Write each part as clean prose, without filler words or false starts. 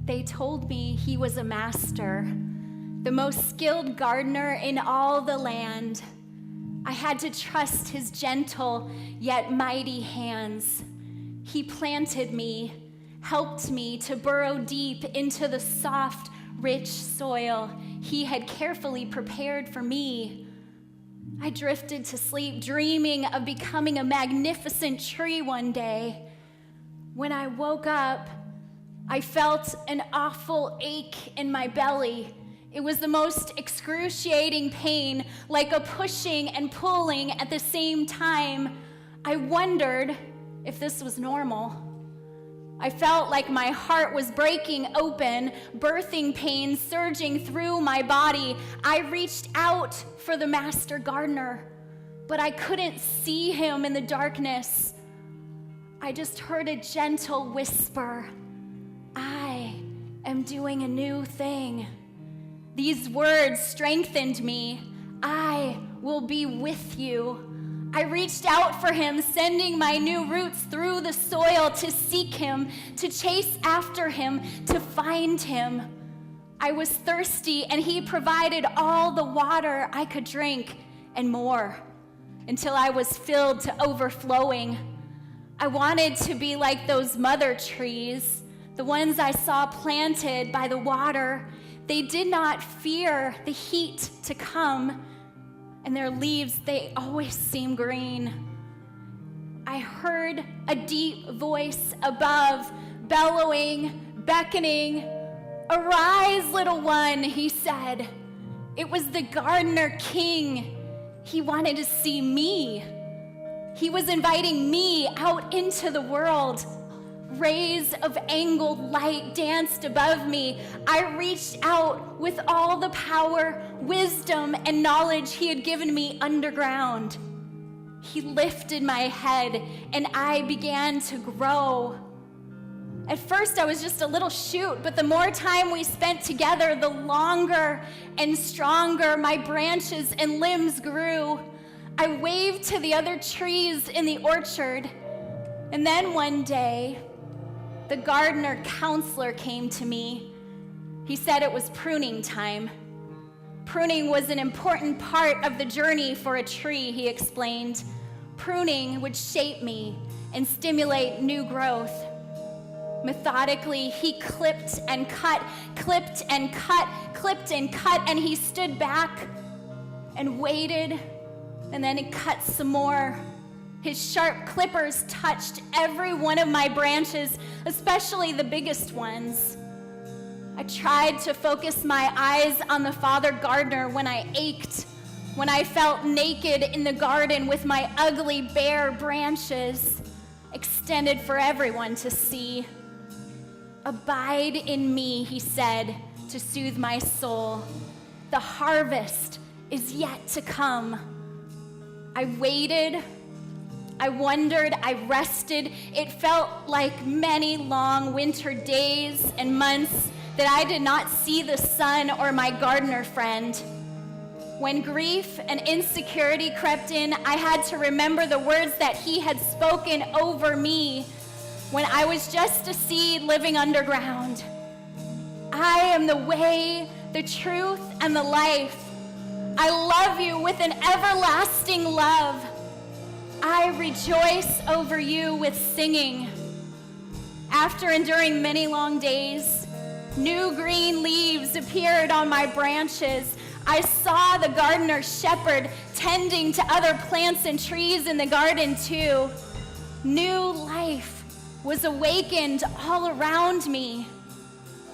They told me he was a master, the most skilled gardener in all the land. I had to trust his gentle yet mighty hands. He planted me, helped me to burrow deep into the soft, rich soil he had carefully prepared for me. I drifted to sleep, dreaming of becoming a magnificent tree one day. When I woke up, I felt an awful ache in my belly. It was the most excruciating pain, like a pushing and pulling at the same time. I wondered if this was normal. I felt like my heart was breaking open, birthing pain surging through my body. I reached out for the master gardener, but I couldn't see him in the darkness. I just heard a gentle whisper, "I am doing a new thing." These words strengthened me. "I will be with you." I reached out for him, sending my new roots through the soil to seek him, to chase after him, to find him. I was thirsty, and he provided all the water I could drink and more, until I was filled to overflowing. I wanted to be like those mother trees, the ones I saw planted by the water. They did not fear the heat to come, and their leaves, they always seem green. I heard a deep voice above, bellowing, beckoning. "Arise, little one," he said. It was the gardener king. He wanted to see me. He was inviting me out into the world. Rays of angled light danced above me. I reached out with all the power, wisdom, and knowledge he had given me underground. He lifted my head, and I began to grow. At first, I was just a little shoot, but the more time we spent together, the longer and stronger my branches and limbs grew. I waved to the other trees in the orchard, and then one day, the gardener counselor came to me. He said it was pruning time. Pruning was an important part of the journey for a tree, he explained. Pruning would shape me and stimulate new growth. Methodically, he clipped and cut, clipped and cut, clipped and cut, and he stood back and waited, and then he cut some more. His sharp clippers touched every one of my branches, especially the biggest ones. I tried to focus my eyes on the Father Gardener when I ached, when I felt naked in the garden with my ugly, bare branches extended for everyone to see. "Abide in me," he said, to soothe my soul. "The harvest is yet to come." I waited, I wondered, I rested. It felt like many long winter days and months that I did not see the sun or my gardener friend. When grief and insecurity crept in, I had to remember the words that he had spoken over me when I was just a seed living underground. "I am the way, the truth, and the life. I love you with an everlasting love. I rejoice over you with singing." After enduring many long days, new green leaves appeared on my branches. I saw the gardener shepherd tending to other plants and trees in the garden too. New life was awakened all around me.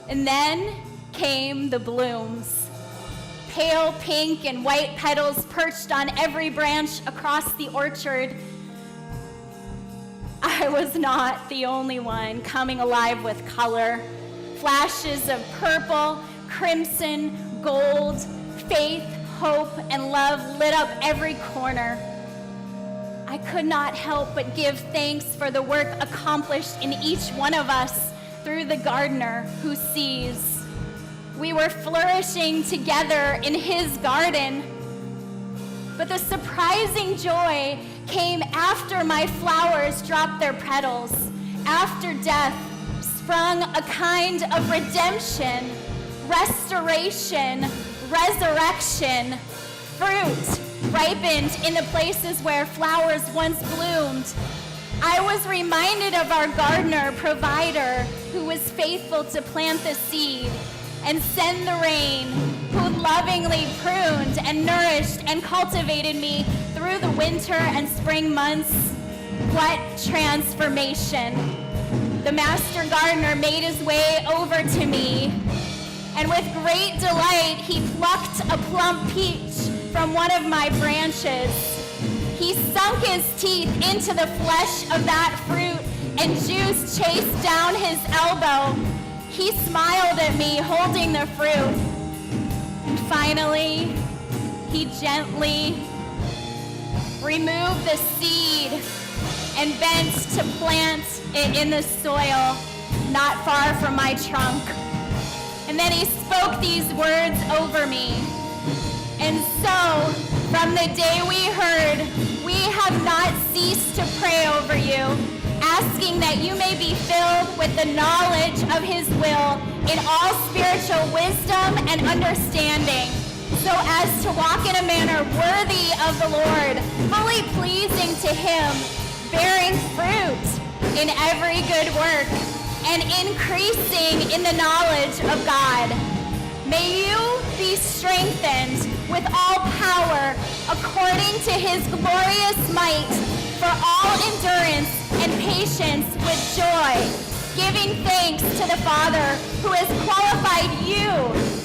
And then came the blooms. Pale pink and white petals perched on every branch across the orchard. I was not the only one coming alive with color. Flashes of purple, crimson, gold, faith, hope, and love lit up every corner. I could not help but give thanks for the work accomplished in each one of us through the gardener who sees. We were flourishing together in his garden. But the surprising joy came after my flowers dropped their petals, after death sprung a kind of redemption, restoration, resurrection, fruit ripened in the places where flowers once bloomed. I was reminded of our gardener, provider, who was faithful to plant the seed and send the rain, who lovingly pruned and nourished and cultivated me through the winter and spring months. What transformation! The master gardener made his way over to me, and with great delight, he plucked a plump peach from one of my branches. He sunk his teeth into the flesh of that fruit, and juice chased down his elbow. He smiled at me, holding the fruit. And finally, he gently removed the seed and bent to plant it in the soil, not far from my trunk. And then he spoke these words over me. And so, from the day we heard, we have not ceased to pray over you, asking that you may be filled with the knowledge of his will in all spiritual wisdom and understanding, so as to walk in a manner worthy of the Lord, fully pleasing to him, bearing fruit in every good work, and increasing in the knowledge of God. May you be strengthened with all power according to his glorious might for all endurance and patience with joy, giving thanks to the Father who has qualified you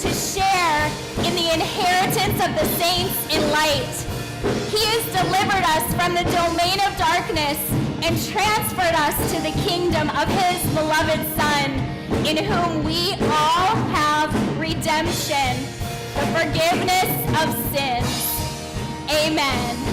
to share in the inheritance of the saints in light. He has delivered us from the domain of darkness and transferred us to the kingdom of his beloved Son, in whom we all have redemption, the forgiveness of sins. Amen.